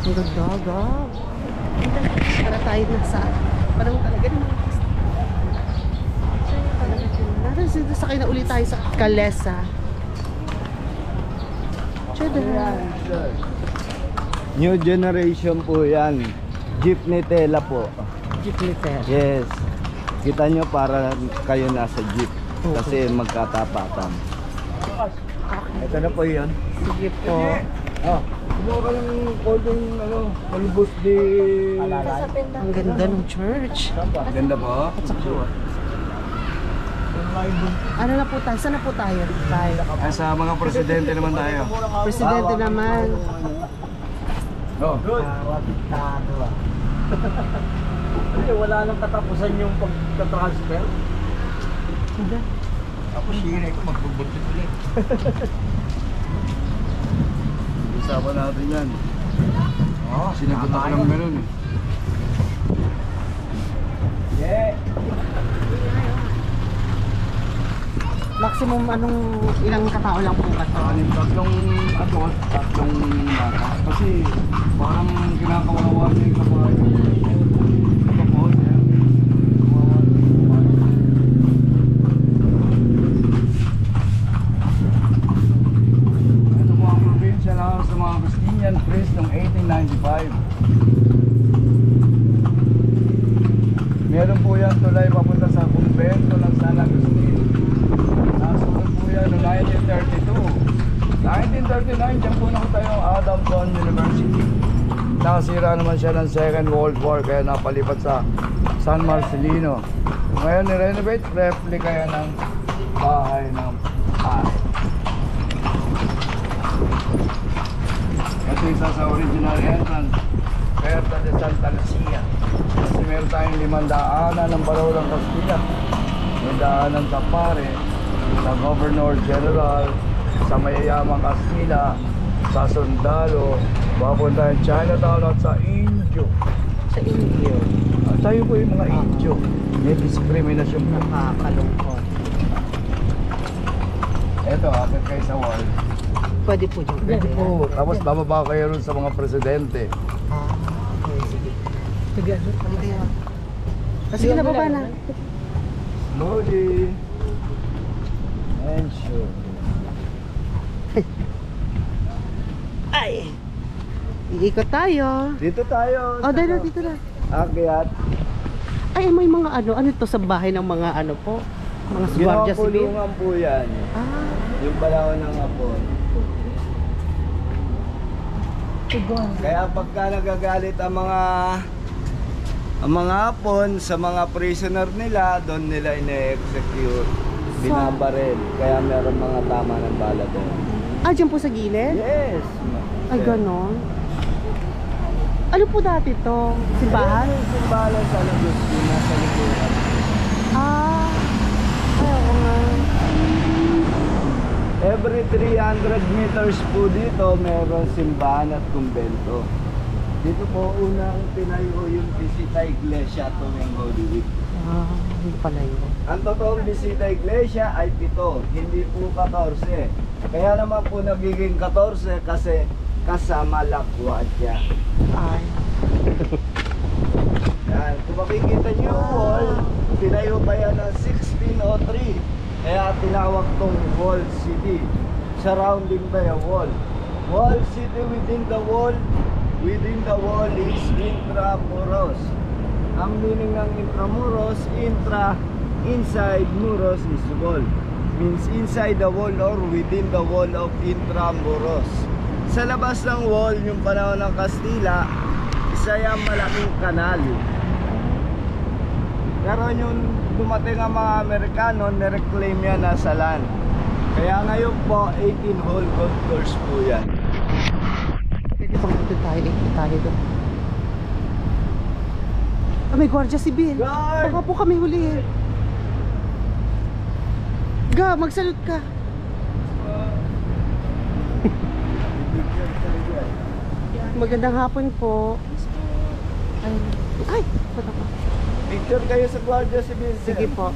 Ang ganda. Para tayo nasa, parang talaga naman. Natin sakay na ulit tayo sa Calesa. New generation po yan. Jeepney tela po. Jeepney tela. Yes. Kita nyo para kayo nasa jeep. Kasi magkatapakan. Ito na po yun. Sige po. Kumuha ka ng kodong palubos di... Ang ganda ng church. Ganda po. Ano na po tayo? Saan na po tayo? Sa mga presidente naman tayo. Presidente naman. Wala nang katapusan yung pagka-transfer. Hindi. Tapos hira ko magbubutit ulit. Usapan natin yan. Sinagot ako ng ganun eh. Maximum ilang katao lang po ba ito? Tatlong adult, tatlong bata. Kasi parang kinakawawa niya yung kabahay. Ito po, yan. Ito po ang provincial house ng mga Agustinian priest noong 1895. Meron po yan tulay papunta sa kumbento ng San Agustin. Nasunod po yan noong 1932. 1939, dyan po nakatayo ang Adamson University. Nakasira naman siya ng Second World War kaya napalipat sa San Marcelino. Ngayon ni-renovate, replica yan ng bahay ng pare. Ito isa sa original entrance, Puerta de Santa Lucia. Kasi meron tayong 5 daanan ng Barao ng Castilla. May daanan sa pare, sa Governor General, sa mayayamang Castilla, sa Sundalo, papunta yung Chinatown at sa Indio. Sa Indio. Tayo po yung mga Indio. May discrimination po. Nakakalungkot. Eto, akit kayo sa wall. Pwede po dyan. Pwede po. Tapos bababa kayo rin sa mga presidente. Okay, sige. Sige, sige na baba na. Slowly. And sure. Ay! Iikot tayo. Dito tayo. Oh, dito na. Akyat. Ay, may mga ano to sa bahay ng mga ano po? Mga Guardia Civil. Ginawang po yan. Yung panahon ng hapon. Kaya pagka nagagalit ang mga hapon sa mga prisoner nila, doon nila ine-execute. Binabaril. Kaya meron mga tama ng bala doon. Dyan po sa gilid? Yes. Ay, ganon. Ano po dati to? Simbahan? Simbahan sa Agustin, nasa likuran. Ay, ako nga. Every 300 meters po dito, meron simbahan at kumbento. Dito po unang tinayo yung Bisita Iglesia tuwing Holy Week. Hindi pala yun. Ang totoong Bisita Iglesia ay 7, hindi po 14. Kaya naman po nagiging 14 kasi kasama Laguardia. Ay. Yan, kung makikita niyo yung wall, tinayo pa yan ng 1603. Kaya tinawag tong Wall City. Surrounding by a wall. Wall City within the wall is intramuros. Ang meaning ng intramuros, inside muros is wall. Means inside the wall or within the wall of intramuros. Sa labas ng wall, yung panahon ng Kastila, isa yung malaking kanal. Pero yung dumating ang mga Amerikano, nireclaim yan nasa land. Kaya ngayon po, 18-hole golf course po yan. Pwede bang ito tayo doon? May Guardia Civil. Guard! Baka po kami huli. Magsalute ka. Magandang hapon po. Ay, bata pa. Picture kayo sa Guardia Civil. Sige po.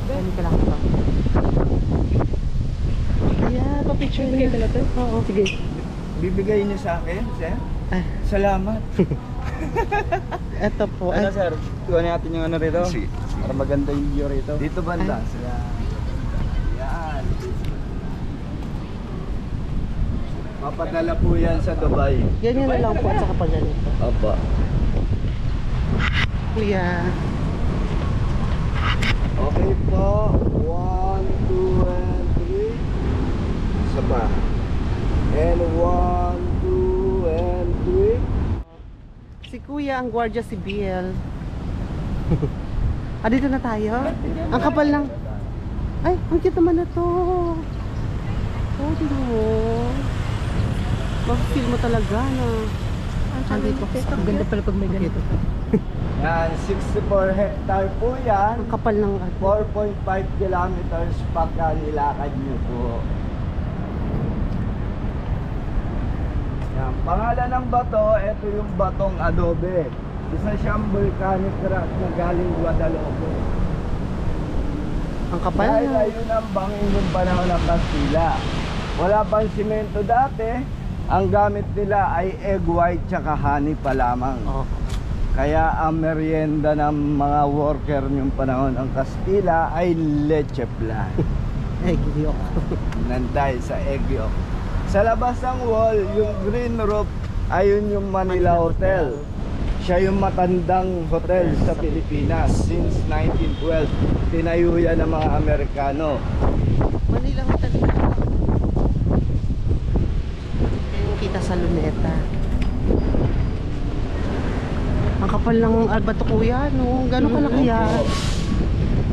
Ano ka lang ito? Ayan, pa-picture na. Oo, sige. Bibigay niyo sa akin, sir? Ay, Salamat. eto po. Ano Ay, sir, tuwa natin yung ano rito. Sige. Para maganda yung view rito. Dito banda. Ay. Sila. Yan. Mapadala po yan sa Dubai. ganyan na lang po at saka pag ganito. Opo. Kuya. Okay po. 1, 2, and 3. Isa pa. And 1, 2, and 3. Si Kuya ang Guardia Civil. Dito na tayo? Ang kapal ng... Ay, ang cute naman na to. Oh, di mo. Mag-feel mo talaga na. Andito. Ang ganda pala pag may ganito. Yan, 64 hectare po yan. Ang kapal ng... 4.5 kilometers pagka nilakad niyo po. Yan, pangalan ng bato, ito yung batong adobe. Isa siyang volcanic rock na galing Guadalupe. Ang kapal Dahil na. ayun ang bangin ng panahon ng Kastila. Wala pang simento dati, ang gamit nila ay egg white tsaka honey pa lamang. Oh. Kaya ang merienda ng mga worker yung panahon ng Kastila ay leche flan. Ay, giliok. Nanday sa egg yolk. Sa labas ng wall, yung green roof, ayun yung Manila Hotel. Siya yung matandang hotel sa Pilipinas since 1912. Tinayo yan ng mga Amerikano. Manila Hotel na. Yung kita sa Luneta. Ang kapal ng bato kuya, no? Gano'ng kalaki yan?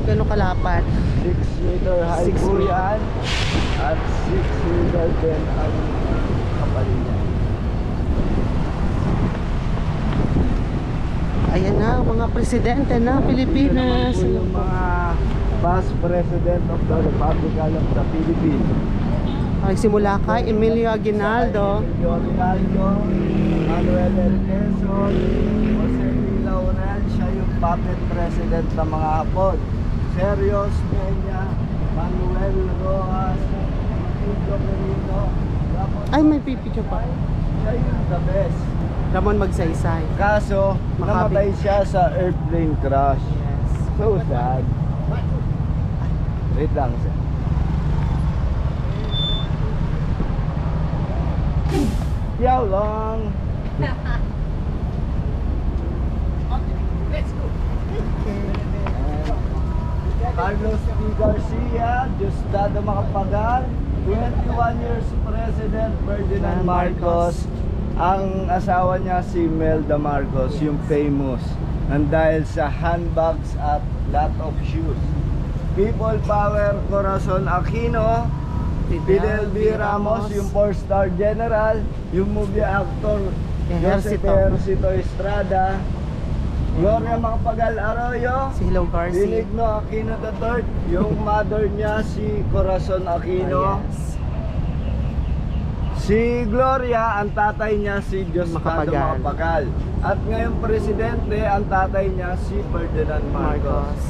Gano'ng kalapat? 6 meter high 6 po meter. yan. At 6 meter din ang kapal niya. Ayan na, mga presidente na Pilipinas. Ito naman po yung mga past president of the Republic of the Philippines. Ay, simula kay Emilio Aguinaldo. Emilio Aguinaldo, Manuel L. Quezon, Jose P. Laurel, siya yung puppet president ng mga Hapon. Serios Peña, Manuel Rojas, Tito Perino, Ay, may pipicture pa. siya yung the best. Ramon Magsaysay. Kaso, Makabi. namatay siya sa airplane crash. Yes. So sad. Wait lang, sir. Yaw lang. Carlos P. Garcia, Diosdado Macapagal, 21 years President Ferdinand Marcos. Ang asawa niya si Melda Marcos, yung famous, nang dahil sa handbags at lot of shoes. People Power, Corazon Aquino, Fidel V. Ramos, yung 4-star general, yung movie actor Joseph Ejercito Estrada, Gloria Macapagal Arroyo, Si Hello Garcia. Benigno Aquino III, yung mother niya si Corazon Aquino. Yes. Si Gloria, ang tatay niya si Diosdado Macapagal. Macapagal. At ngayon presidente, ang tatay niya si Ferdinand Marcos.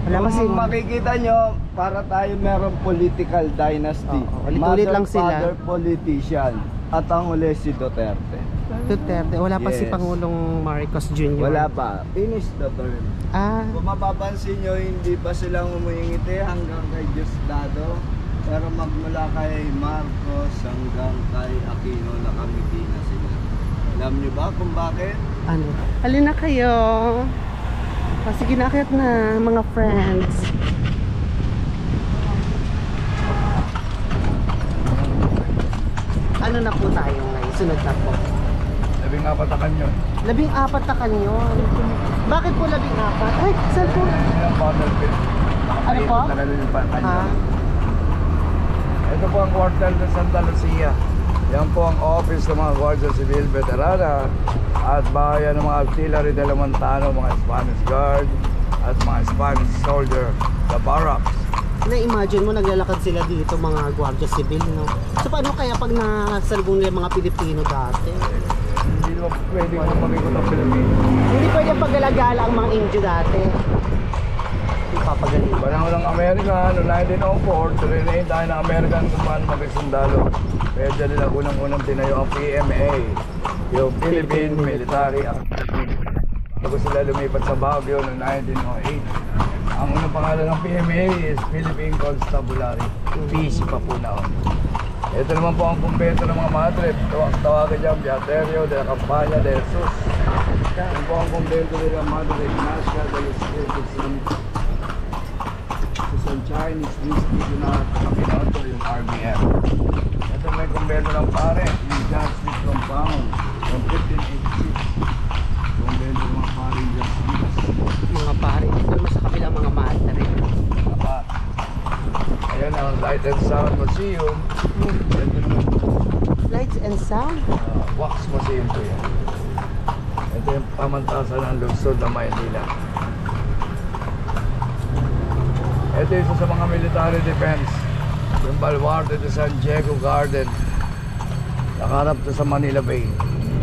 Wala Kung kasi makikita nyo, para tayo merong political dynasty. Oo, ulit-ulit lang sila. Father politician. At ang uli si Duterte. Duterte. Wala pa si Yes. Pangulong Marcos Jr. Wala pa. Finish the term. Ah, Kung mapapansin nyo, hindi pa silang umingiti hanggang kay Diosdado. Pero magmula kay Marcos hanggang kay Aquino, nakamiti na sila. Alam nyo ba kung bakit? ano? Halina kayo. Sige, nakit na mga friends. Ano na po tayo ngayon? Sunod na po. 14 na kanyo. 14 na kanyon. Bakit po 14? Ay, saan po? Yung bottle pit. Ano po? Tagal yung kanyo. Ha? Ito po ang quartel ng Santa Lucia. Yan po ang office ng mga Guardia Civil Veterana at bayan ng mga artillery de la Montano, mga Spanish Guard at mga Spanish soldier, the barracks. Na-imagine mo, naglalakad sila dito mga Guardia Civil, no? So paano kaya pag nasalubong nila mga Pilipino dati? Hindi naman pwede kung makikot ang Pilipinas. Hindi pwede paggalagala ang mga Indio dati. Ipapagaling. Panahon ng Amerika, noong 1904, trinain tayo ng American kung paano magkasundalo. Kaya dyan nila unang-unang tinayo ang PMA, yung Philippine Military Academy. Bago sila lumipat sa Baguio noong 1908. Ang unang pangalan ng PMA is Philippine Constabulary. PC pa po na. Ito naman po ang kumbento ng mga madre. Tawagan dyan, Beaterio de la Campana de Jesus. Ito po ang kumbento nila Madre Ignacia de los Espíritus San Chinese Institute na kapinoto yung RBF. Ito may kumbento ng pare, yung John Smith Compound from 1586. Kumbento ng mga pare yung John Smith. Mga pare, ito naman sa kabila mga madre. Ayan ang Light and Sound Museum. Ito naman, Lights and sound? Wax Museum po yan. Ito yung pamantasan ng lungsod ng Maynila. Ito isa sa mga military defense. Yung Baluarte de San Diego Garden. Nakaharap to sa Manila Bay.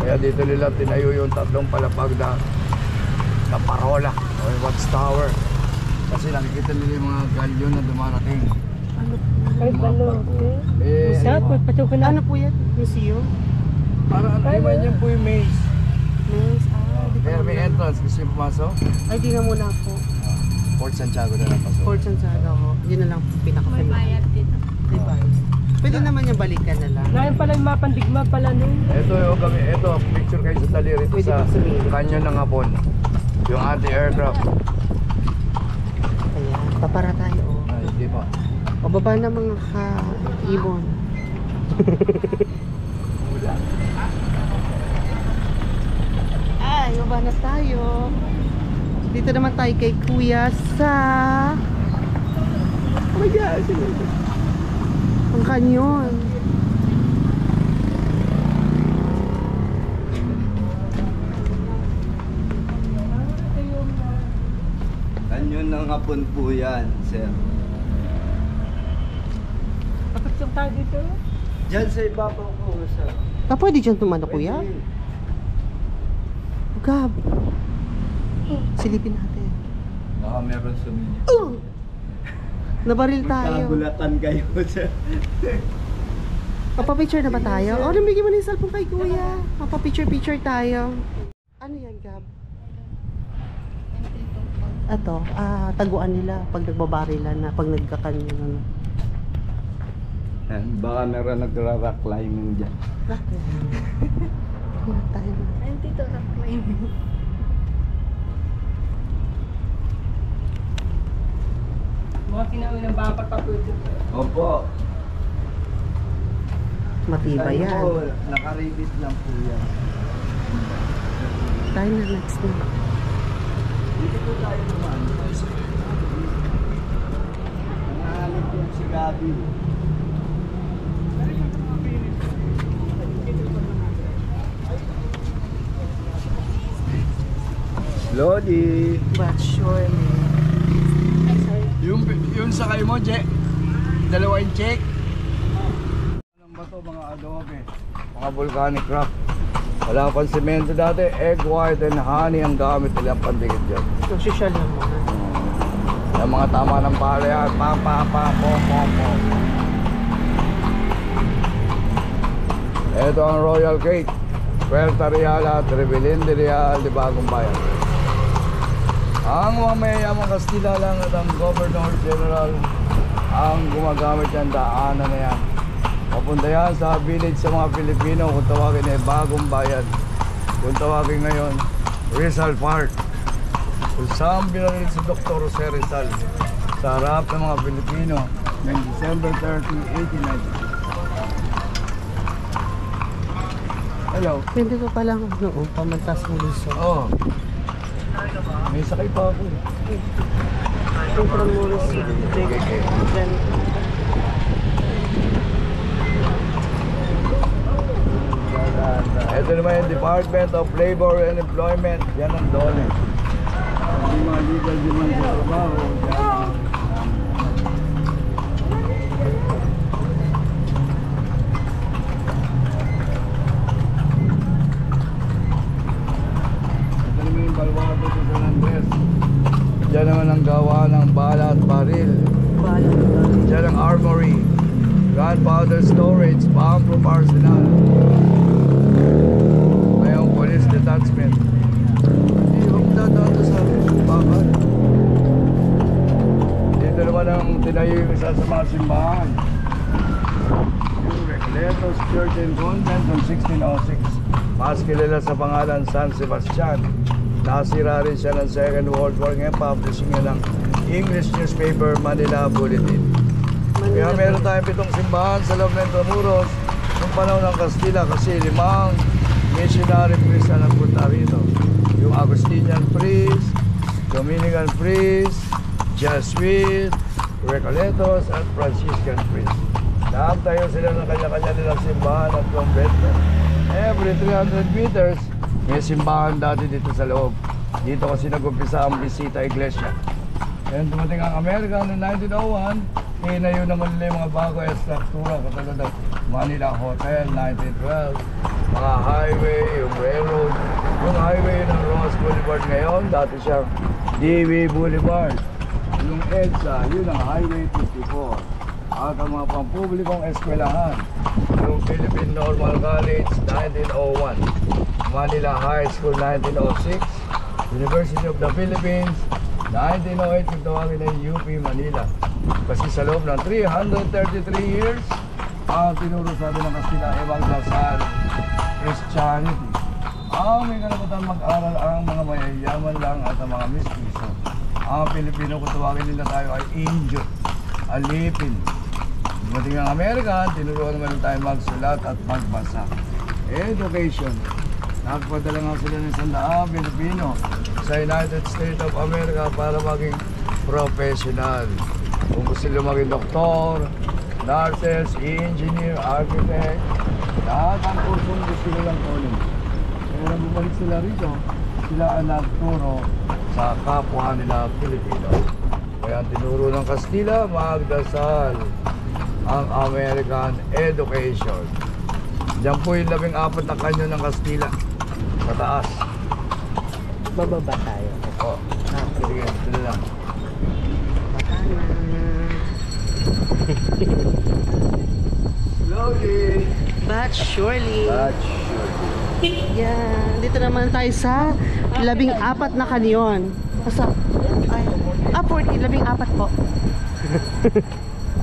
Kaya dito nila tinayo yung tatlong palapag na parola o yung watchtower. Kasi nakikita nila yung mga galyon na dumarating. Ay, balot. Eh, Ano po yan? Museum? para ano naman yan po yung maze. Nice. Di pa Kaya may naman. entrance. Gusto yung pumasok? Ay, di na muna po. Port Santiago na lang pasok. Fort Santiago ako. Yun na lang pinaka-famous. May bayad dito. May bayad. Pwede naman yung balikan na lang. Ngayon pala yung mapandigma pala nun. Ito yung kami, ito picture kayo sa tali rito Pwede sa pa sumilip. canyon ng Hapon. Yung anti-aircraft. Ayan, papara tayo. Oh. Ay, hindi pa. O baba na mga ka-ibon. Ay, baba na tayo. Dito naman tayo kay Kuya sa... Oh my gosh! Ang kanyon. Kanyon ng Hapon po yan, sir. Kapag tayo dito, Diyan sa ibabaw ko, sir. Ah, pwede dyan tumano, Kuya? Pwede. Gab. Silipin natin. Baka meron sumili. Nabaril tayo. Magkagulatan kayo, sir. Papapicture na ba tayo? O, nabigyan mo na yung cellphone kay Kuya. Papapicture-picture tayo. Ano yan, Gab? Ito, taguan nila pag nagbabarilan na, pag nagkakanyon. Baka meron nagra-rock climbing dyan. Tayo na. ayun dito rock climbing. Mga sinawi ng bapat pa po ito. Opo. Matibay Ano yan. po, nakaribit lang po yan. Tayo na next na. Dito po tayo naman. Nangalit yung si Gabi. Lodi. But surely. Yung sakay mo, Je. Dalawa yung check. Anong ba to, mga adobe? Mga volcanic rock. Wala pang semento dati. Egg white and honey ang gamit nila pandikit dyan. Social naman. Yung mga tama ng palayan. Pa, po. Ito ang Royal Cake. Puerto Real at Rebelin de Real de Bagong Bayan. Ang mga mayayamang Kastila lang at ang Governor General ang gumagamit yan, daanan na yan. Papunta yan sa village sa mga Pilipino, kung tawagin ay Bagong Bayan. Kung tawagin ngayon, Rizal Park. Kung saan binaril si Dr. Jose Rizal sa harap ng mga Pilipino noong December 30, 1890. Hello. Pwede ko palang ano, pamantas ng Luzon. Oh. May sakay pa ako. From Luzon. Then, Ito naman yung Department of Labor and Employment. Yan ang DOLE. Hindi mga legal demand sa trabaho. Ito naman yung Baluarte sa San Andres. Diyan naman ang gawa ng bala at baril. bahala. Diyan ang armory. gunpowder storage, bomb-proof arsenal. Ngayong police detachment. Hindi, huwag dadaan sa bakal. Dito naman ang tinayo yung isa sa mga simbahan. Yung Recoletos Church and Convent noong 1606. Mas kilala sa pangalan San Sebastian. Nasira rin siya ng Second World War. Ngayon, publishing niya ng English newspaper Manila Bulletin. Kaya meron tayong 7 simbahan sa loob ng Intramuros noong panahon ng Kastila kasi 5 missionary priest na nagpunta rito. Yung Agustinian priest, Dominican priest, Jesuit, Recoletos at Franciscan priest. Lahat tayo sila ng kanya-kanya nilang simbahan at convento. Every 300 meters, may simbahan dati dito sa loob. Dito kasi nag-umpisa ang bisita iglesia. Kaya dumating ang Amerika noong 1901, inayo naman nila yung mga bago ay struktura katulad ng Manila Hotel, 1912, mga highway, yung railroad. Yung highway ng Ross Boulevard ngayon, dati siyang DV Boulevard. Yung EDSA, yun ang Highway 54. At ang mga pampublikong eskwelahan, yung Philippine Normal College, 1901, Manila High School, 1906, University of the Philippines, 1908, yung tawagin ng UP Manila. Kasi sa loob ng 333 years, ang tinuro sa atin ng Kastila Evangelical Christianity. Ang may karapatan mag-aral ang mga mayayaman lang at ang mga mistiso. Ang Pilipino, kung tawagin nila tayo ay Indio, alipin. Dumating ang Amerika, tinuruan naman tayo magsulat at magbasa. Education. Nagpadala nga sila ng 100 Pilipino sa United States of America para maging professional. Kung gusto nila maging doktor, nurses, engineer, architect, lahat ang kursong gusto nilang kunin. Kaya nang bumalik sila rito, sila ang nagturo sa kapwa nila Pilipino. Kaya ang tinuro ng Kastila, magdasal ang American education. Diyan po yung 14 na kanyo ng Kastila. Sa taas. Bababa tayo. Oo. Sige, ito lang. Baka na. Slowly. But surely. But surely. Yeah. Dito naman tayo sa 14 na kanyon. Asa? Ay. 14. 14 po.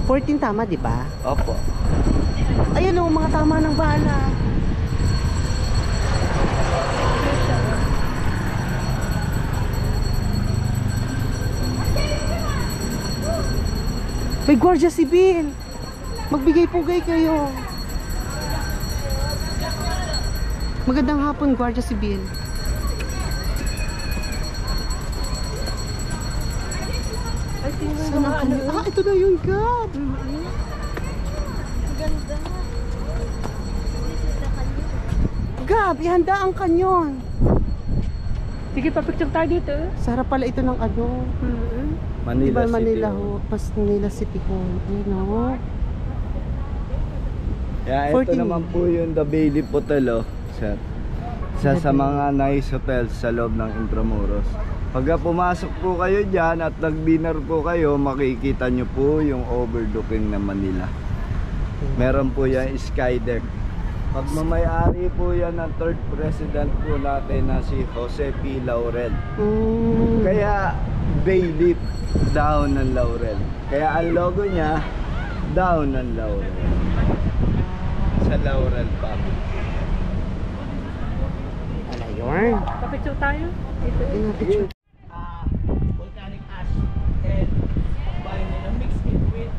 14 tama, di ba? Opo. Ayun o, mga tama ng bala. May Guardia Civil. Magbigay-pugay kayo. Magandang hapon, Guardia Civil. Ay, tingnan Saan mo ang ano. kanyon? Ah, ito na yung Gab. Ganda. Gab, ihanda ang kanyon. Sige, papicture tayo dito. Sarap pala ito ng ano. Manila Diba, Manila City. Hall. Mas Manila City Hall. Ayun o. Kaya ito 14. naman po yung The Bailey Hotel, oh, sir. Isa sa mga nice hotels sa loob ng Intramuros. Pagka pumasok po kayo dyan at nag-dinner po kayo, makikita nyo po yung overlooking ng Manila. Meron po yan sky deck. Pagmamayari po yan ng 3rd president po natin na si Jose P. Laurel. Kaya Bailey, down ng Laurel. Kaya ang logo niya, down ng Laurel. Sa Laurel family. Wala yun. Papicture tayo. Ito. Pinapicture. Volcanic ash and combine nila, mix it with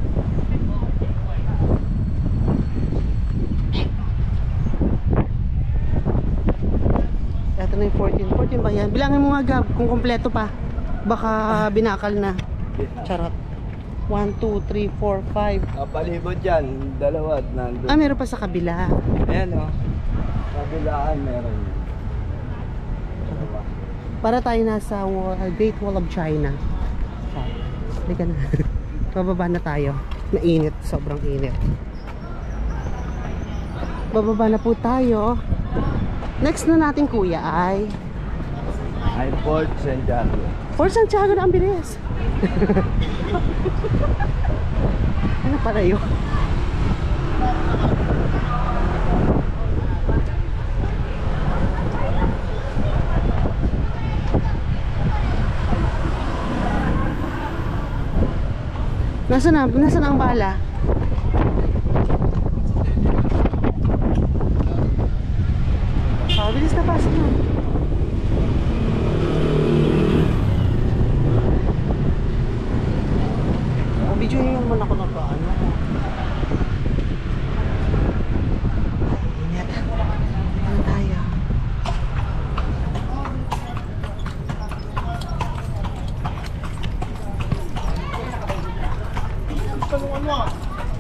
Ito na yung 14. 14 ba yan? Bilangin mo nga, Gab, kung kompleto pa. Baka binakal na. Charot. 1, 2, 3, 4, 5. palibot dyan, dalawa at nandun. Ah, meron pa sa kabila. Ayan o, kabilaan meron yun. Dalawa. Para tayo nasa Great Wall of China. Halika na. Bababa na tayo. Mainit. Sobrang init. Bababa na po tayo. Next na natin, kuya, ay Ay, Fort Santiago. Fort Santiago na ang bilis. Ano pala yun? Nasaan ang bala? Bilis na pasok na. Video nyo naman ako ng paano. Ingat. Ano tayo?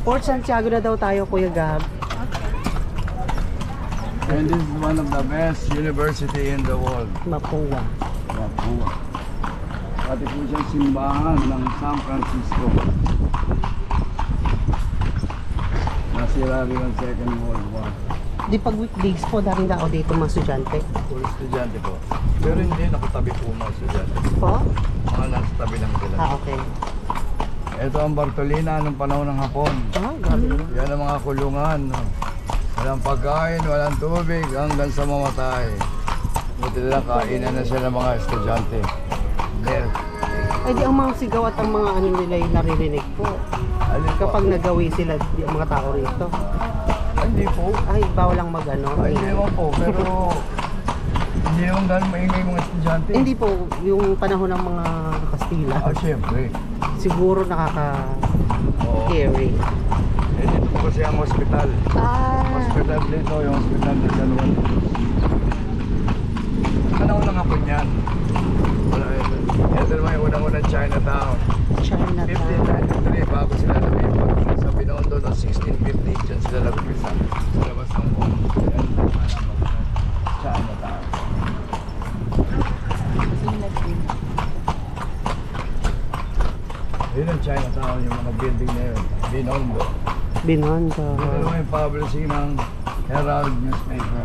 Port Santiago na daw tayo, Kuya Gab. And this is one of the best university in the world. Mapua. Mapua. Pati po siyang simbahan ng San Francisco. Nasira rin ang Second World War. Di pag weekdays po, daming tao dito mga estudyante. Puro estudyante po. Pero hindi nakatabi po mga estudyante. Po? Mga nasa tabi lang sila. Okay. Ito ang Bartolina nung panahon ng Hapon. Grabe. Yan ang mga kulungan. Walang pagkain, walang tubig, hanggang sa mamatay. Buti nila kainan na sila ng mga estudyante. There. Ay di ang mga sigaw at ang mga ano nila yung naririnig po. Alin po? Kapag nagawi sila, di ang mga tao rito. Hindi po. Ay, bawal lang mag-ano. Ay, hindi naman po. Pero hindi naman dahil maingay mga estudyante. Hindi po, yung panahon ng mga Kastila. Siyempre. Siguro Oo. nakaka-scary. Eh, dito po kasi ang hospital. Hospital dito, yung hospital ng San Juan. Panahon ng Hapon yan. Wala ito. Ito naman yung unang-unang Chinatown. Chinatown. 1593, bago sila lumipat. Sa Binondo ng 1650, dyan sila nagpisa. Sa labas ng Hong. Yan, Chinatown. Yun ang Chinatown, yung mga building na yun. Binondo. Binondo. Ito naman yung publishing ng Herald newspaper.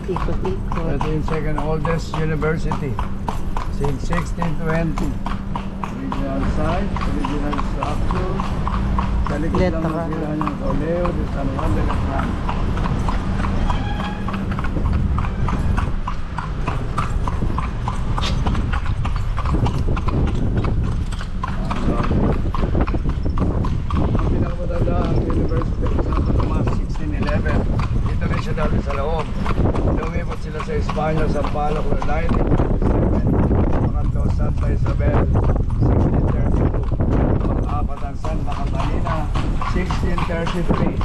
Ikot-ikot. Ito yung second oldest university since 1620. Original site, original structure. Sa likod lang Letra. ng sila ng Toledo de San Juan de la Fran. Ang pinakamatanda ang University of Santo Tomas, 1611. Dito rin siya dati sa loob. Lumipat sila sa Espanya, sa Palo, 1947. Pangatlo, Santa Isabel, 1632. Pang-apat ang San Macatalina, 1633.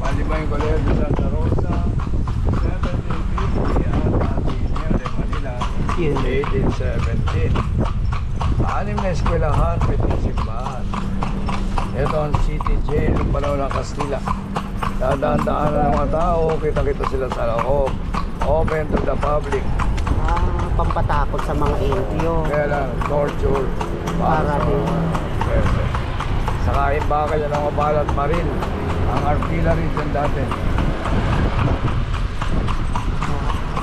Palima yung Colegio de Santa Rosa, 1750. At Ateneo de Manila, 1817. Anim na eskwelahan, pitong simbahan. Ito ang city jail ng panahon ng Kastila. Dadaan-daanan ng mga tao, kita-kita sila sa loob. Open to the public. Pampatakot sa mga Indio. Kaya lang, torture. Para din. Yes. Saka bakal yan ang mabalat maril. Ang artillery dyan dati.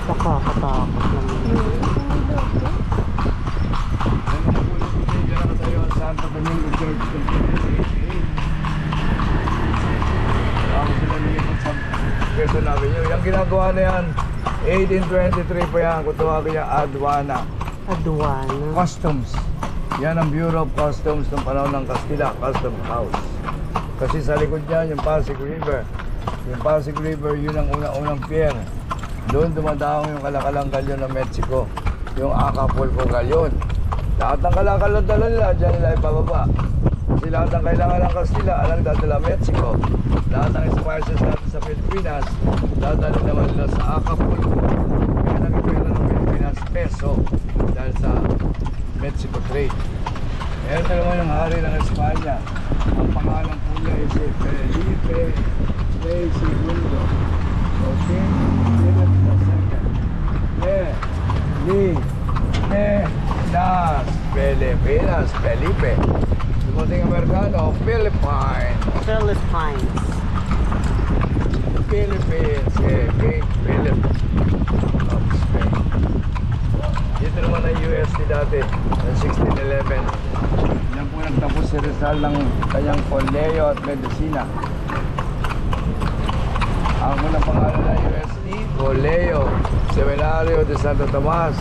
Nakakatakot naman. Yan ang pulis-pulis dyan na tayo ang Santo Domingo Church. Ako sila nilipat sa Quezon Avenue. Yung ginagawa na yan, 1823 pa yan. Kung tawagin niya, Aduana. Aduana. Customs. Yan ang Bureau of Customs ng panahon ng Castilla, Custom House. Kasi sa likod niya, yung Pasig River. Yung Pasig River, yun ang unang-unang pier. Doon dumadaong yung kalakalang galyon ng Mexico. Yung Acapulco galyon. Lahat ng kalakalang dala nila, dyan nila ipababa. Kasi lahat ng kailangan ng Castilla, alang dadala Mexico. Lahat ng spices natin sa Pilipinas, dadala naman nila sa Acapulco. Kaya nag-ipira ng Pilipinas peso dahil sa Mexico trade. Ito naman yung hari ng Espanya. Ang pangalan po niya ay si Felipe Rey II. Okay? Philip II. Pilipinas. Pilipinas. Felipe. Dumating Amerikano, Philippines. Philippines. Philippines. King Philip of Spain. Dito naman ang UST dati, ng 1611. Yan po nagtapos si Rizal ng kanyang Colegio at Medicina. Ang unang pangalan ng UST, Colegio Seminario de Santo Tomas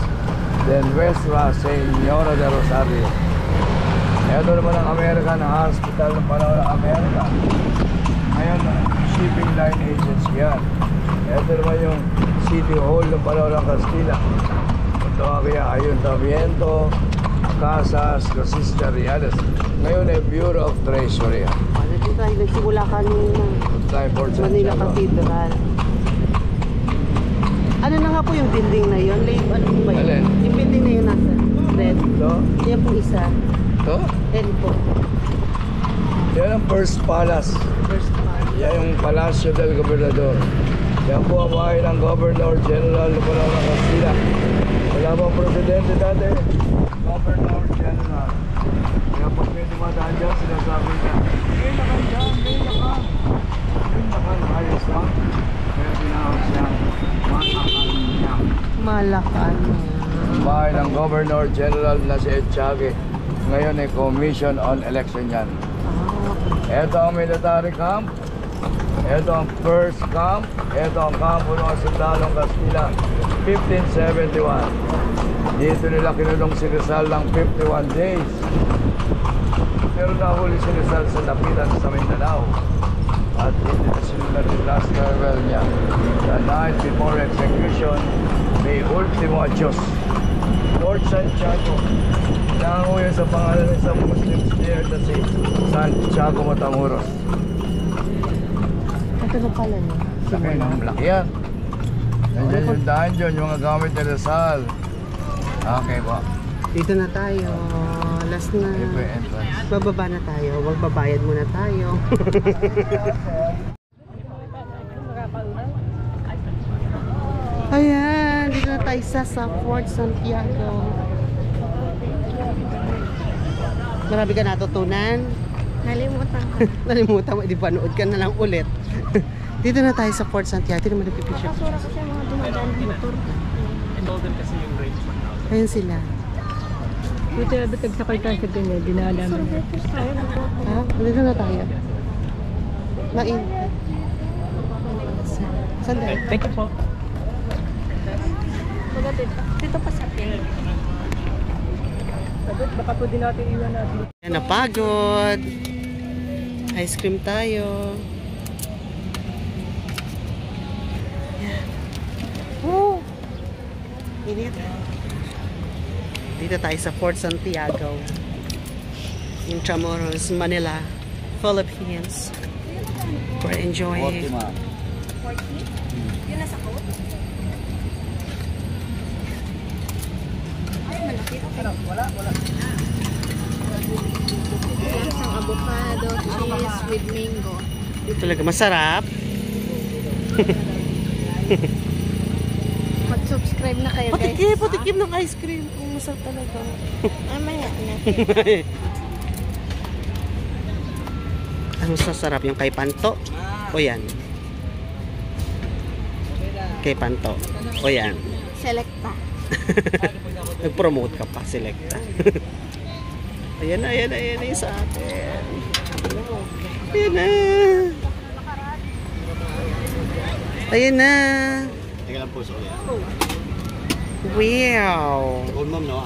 de Nuestra Señora de Rosario. Ito naman ang American Hospital ng panahon ng Amerika. Ngayon, shipping line agency yan. Ito naman yung City Hall ng panahon ng Castilla. Ito kaya Ayuntamiento, Casas, Casista Reales. Ngayon ay Bureau of Treasury. Ano dito tayo nagsimula kanina? Manila Cathedral. Ano na nga po yung building na yun? Ano po ba yun? Alin? Yung building na yun nasa red. Ito? Yan po isa. Ito? Yan po. Yan ang First Palace. First part. Yan yung Palacio del Gobernador. Yan po ang bahay ng Governor General ng panahon ng Castilla. Wala bang presidente dati? Governor General. Kaya pag may dumadaan dyan, sinasabi niya, may nakan dyan, may nakan. May nakan, ayos lang. Kaya tinawag siya, Malacanang. Malacanang. Ang bahay ng Governor General na si Echagui. Ngayon ay Commission on Election yan. Ito ang military camp. Ito ang first camp. Ito ang kampo ng sundalong Kastila. 1571. Dito nila kinulong si Rizal ng 51 days. Pero nahuli si Rizal sa Dapitan sa Mindanao. At hindi na sinulat yung last farewell niya. The night before execution, may ultimo adios. Lord Santiago. Nanguya sa pangalan ng isang Muslim spear na si Santiago Matamoros. Ito na pala niya. Laki ng malaki yan. Nandiyan yung dungeon, yung mga gamit ni Rizal. Okay po. Dito na tayo. Last na. Ito yung entrance. Bababa na tayo. Magbabayad muna tayo. Ayan. Dito na tayo sa Fort Santiago. Marami ka natutunan. Nalimutan ko. Nalimutan mo. Di ba nood ka na lang ulit. Dito na tayo sa Fort Santiago. Dito naman nagpipicture. Kasura kasi ang mga dumadaan ng motor. Ayan sila. Buti na ba't nagsakay tayo sa ganyan, dinalaman. Ha? Dito na tayo. Main. Sandali. Thank you po. Maganda dito pa sa atin. Sagot, baka po din natin iwan natin. Yan, napagod. Ice cream tayo. Yan. Woo! Init. Dito tayo sa Fort Santiago. Intramuros, Manila, Philippines. We're enjoying. 40 ma'am. 40? Yun nasa coat? Ay, malaki. Wala. Isang avocado, cheese with mango. Talaga masarap. Mag-subscribe na kayo guys. Patikim ng ice cream. Kung masarap talaga. Mamaya na. Ang sasarap yung kay Panto. O yan. Kay Panto. O yan. Selecta. Nag-promote ka pa, Selecta. Ayan na yung sa atin. Ayan na. Ayan na. Teka lang po, sorry. Wow. Old ma'am, no?